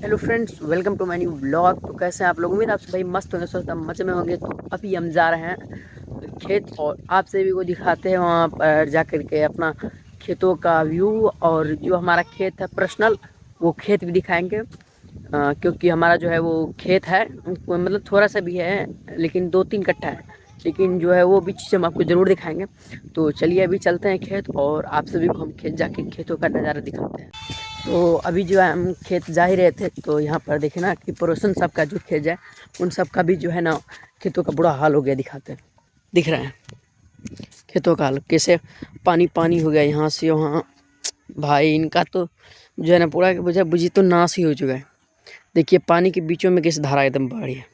Hello friends, welcome to my new blog. तो कैसे हैं आप लोग? उम्मीद आपसे भाई मस्त होंगे, स्वस्थ मजे में होंगे। तो अभी हम जा रहे हैं खेत और आप सभी को दिखाते हैं वहाँ पर जा कर के अपना खेतों का व्यू। और जो हमारा खेत है पर्सनल, वो खेत भी दिखाएंगे। क्योंकि हमारा जो है वो खेत है, मतलब थोड़ा सा भी है लेकिन 2-3 कट्ठा है, लेकिन जो है वो भी चीज़ हम आपको ज़रूर दिखाएंगे। तो चलिए अभी चलते हैं खेत और आप सभी को हम खेत जाके खेतों का नज़ारा दिखाते हैं। तो अभी जो है हम खेत जा ही रहे थे, तो यहाँ पर देखे ना कि पड़ोसन सब का जो खेत है उन सब का भी जो है ना खेतों का बुरा हाल हो गया। दिखाते हैं, दिख रहा है खेतों का हाल कैसे पानी पानी हो गया यहाँ से वहाँ। भाई इनका तो जो है ना पूरा बुझा बुझी तो नाश ही हो चुका है। देखिए पानी के बीचों में कैसे धारा एकदम बढ़ रही है।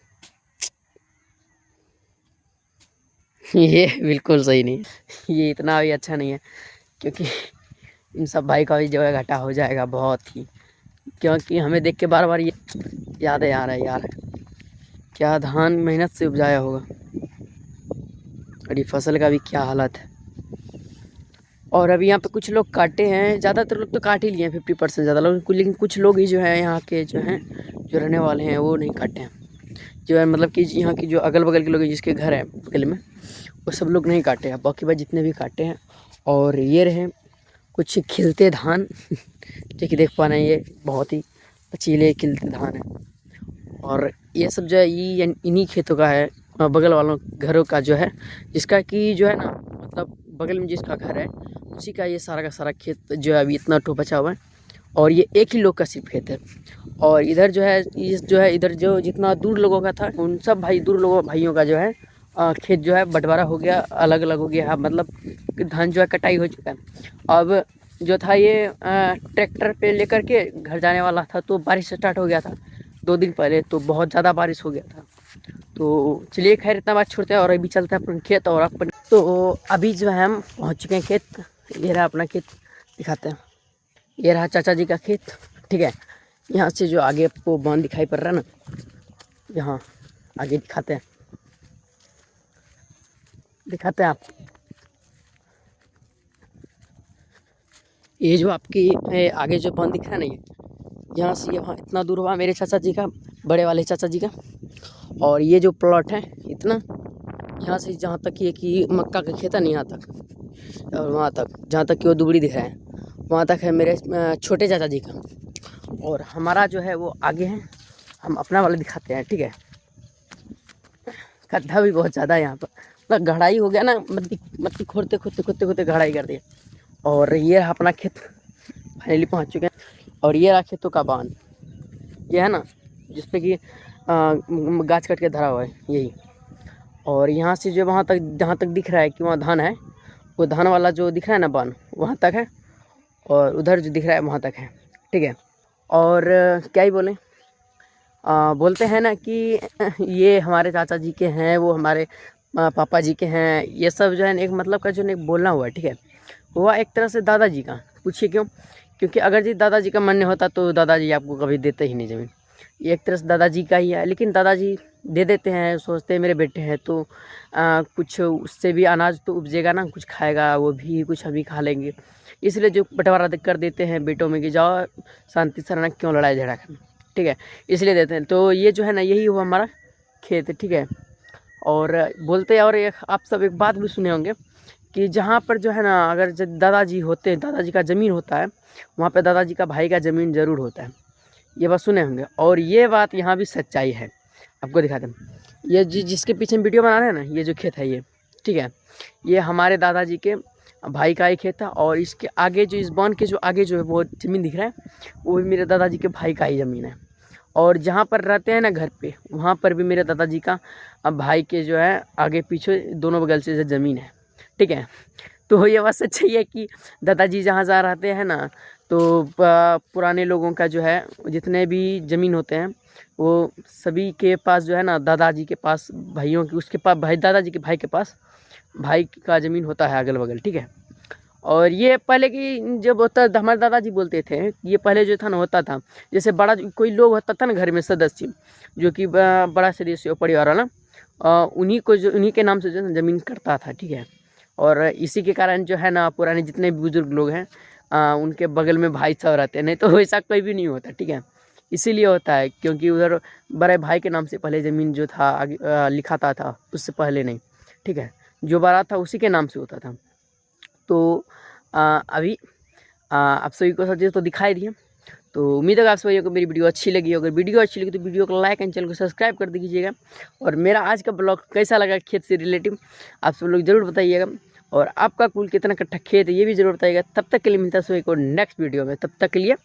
ये बिल्कुल सही नहीं है, ये इतना भी अच्छा नहीं है, क्योंकि इन सब भाई का भी जो है घाटा हो जाएगा बहुत ही। क्योंकि हमें देख के बार बार ये याद आ रहा है यार, क्या धान मेहनत से उपजाया होगा और ये फसल का भी क्या हालत है। और अभी यहाँ पे कुछ लोग काटे हैं, ज़्यादातर लोग तो काट ही लिए हैं, 50% ज़्यादा लोग, लेकिन कुछ लोग ही जो है यहाँ के जो हैं जो रहने वाले हैं वो नहीं काटे हैं। जो है मतलब कि यहाँ की जो अगल बगल के लोग हैं जिसके घर है बगल में, वो सब लोग नहीं काटे हैं, बाकी भाई जितने भी काटे हैं। और ये रहे कुछ खिलते धान जो कि देख पा रहे हैं, ये बहुत ही पचीले खिलते धान है। और ये सब जो है ये इन्हीं खेतों का है, बगल वालों घरों का जो है, जिसका कि जो है ना मतलब बगल में जिसका घर है उसी का ये सारा का सारा खेत जो है अभी इतना ठो बचा हुआ है। और ये एक ही लोग का सिर्फ खेत है। और इधर जो है इस जो है इधर जो जितना दूर लोगों का था उन सब भाई दूर लोगों भाइयों का जो है खेत जो है बंटवारा हो गया, अलग अलग हो गया। मतलब धान जो है कटाई हो चुका है। अब जो था ये ट्रैक्टर पे लेकर के घर जाने वाला था, तो बारिश स्टार्ट हो गया था 2 दिन पहले, तो बहुत ज़्यादा बारिश हो गया था। तो चलिए खैर इतना बात छोड़ते हैं और अभी चलते हैं अपन खेत। और अपन तो अभी जो है हम पहुंच चुके हैं खेत। ये रहा अपना खेत, दिखाते हैं। ये रहा चाचा जी का खेत, ठीक है। यहाँ से जो आगे आपको बांध दिखाई पड़ रहा है ना, यहाँ आगे दिखाते हैं, दिखाते हैं आप। ये जो आपकी आगे जो बांध दिख रहा है ना, ये यहाँ से यहाँ इतना दूर हुआ मेरे चाचा जी का, बड़े वाले चाचा जी का। और ये जो प्लॉट है इतना, यहाँ से जहाँ तक ये कि मक्का का खेत है नहीं, यहाँ तक और वहाँ तक जहाँ तक कि वो दुबड़ी दिख रहा है वहाँ तक है मेरे छोटे चाचा जी का। और हमारा जो है वो आगे है, हम अपना वाला दिखाते हैं, ठीक है। गड्ढा भी बहुत ज़्यादा है यहाँ पर, मतलब गहराई हो गया ना, मट्टी मट्टी खोदते खोदते खोदते खोदते गहराई कर दिया। और ये रहा अपना खेत, फाइनली पहुँच चुके हैं। और ये रहा खेतों का बांध, ये है ना जिसपे कि गाछ कट के धरा हुआ है यही। और यहाँ से जो वहाँ तक जहाँ तक दिख रहा है कि वहाँ धान है, वो धान वाला जो दिख रहा है ना बांध, वहाँ तक है। और उधर जो दिख रहा है वहाँ तक है, ठीक है। और क्या ही बोलें, बोलते हैं ना कि ये हमारे चाचा जी के हैं, वो हमारे पापा जी के हैं। ये सब जो है एक मतलब का जो एक बोलना हुआ है, ठीक है। हुआ एक तरह से दादाजी का, पूछिए क्यों? क्योंकि अगर जी दादाजी का मन नहीं होता तो दादाजी आपको कभी देते ही नहीं ज़मीन। ये एक तरह से दादाजी का ही है, लेकिन दादाजी दे देते हैं, सोचते हैं मेरे बेटे हैं तो कुछ उससे भी अनाज तो उपजेगा ना, कुछ खाएगा वो भी, कुछ हम भी खा लेंगे। इसलिए जो बंटवारा कर देते हैं बेटों में कि जाओ शांति से रहना, क्यों लड़ाई झगड़ा करना, ठीक है, इसलिए देते हैं। तो ये जो है ना यही हुआ हमारा खेत, ठीक है। और बोलते हैं, और एक आप सब एक बात भी सुने होंगे कि जहाँ पर जो है ना अगर दादाजी होते हैं, दादाजी का ज़मीन होता है, वहाँ पे दादाजी का भाई का ज़मीन ज़रूर होता है। ये बात सुने होंगे, और ये बात यहाँ भी सच्चाई है। आपको दिखाते हैं, ये जिसके पीछे हम वीडियो बना रहे हैं ना, ये जो खेत है ये, ठीक है, ये हमारे दादाजी के भाई का ही खेत था। और इसके आगे जो इस बांध के जो आगे जो है वो ज़मीन दिख रहा है, वो भी मेरे दादाजी के भाई का ही ज़मीन है। और जहाँ पर रहते हैं ना घर पे, वहाँ पर भी मेरे दादाजी का भाई के जो है आगे पीछे दोनों बगल से ज़मीन है, ठीक है। तो ये बात सच्चाई है कि दादाजी जहाँ जहाँ रहते हैं ना, तो पुराने लोगों का जो है जितने भी ज़मीन होते हैं वो सभी के पास जो है ना, दादाजी के पास भाइयों की, उसके पास भाई, दादाजी के भाई के पास भाई का ज़मीन होता है अगल बगल, ठीक है। और ये पहले की जब होता, हमारे दादाजी बोलते थे, ये पहले जो था ना होता था, जैसे बड़ा कोई लोग होता था ना घर में सदस्य, जो कि बड़ा सदस्य परिवार वाला, उन्हीं को जो उन्हीं के नाम से जो है ज़मीन करता था, ठीक है। और इसी के कारण जो है ना पुराने जितने भी बुजुर्ग लोग हैं उनके बगल में भाई सब रहते हैं, नहीं तो वैसा कोई भी नहीं होता, ठीक है। इसीलिए होता है क्योंकि उधर बड़े भाई के नाम से पहले ज़मीन जो था लिखाता था, उससे पहले नहीं। ठीक है, जो बारात था उसी के नाम से होता था। तो अभी आप सभी को सब चीज़ तो दिखाई दिए। तो उम्मीद है आप सभी को मेरी वीडियो अच्छी लगी। अगर वीडियो अच्छी लगी तो वीडियो को लाइक एंड चैनल को सब्सक्राइब कर दीजिएगा। और मेरा आज का ब्लॉग कैसा लगा खेत से रिलेटिव आप सब लोग ज़रूर बताइएगा। और आपका कुल कितना कट्ठा खेत है ये भी ज़रूर बताइएगा। तब तक के लिए मिलता है सभी को नेक्स्ट वीडियो में। तब तक के लिए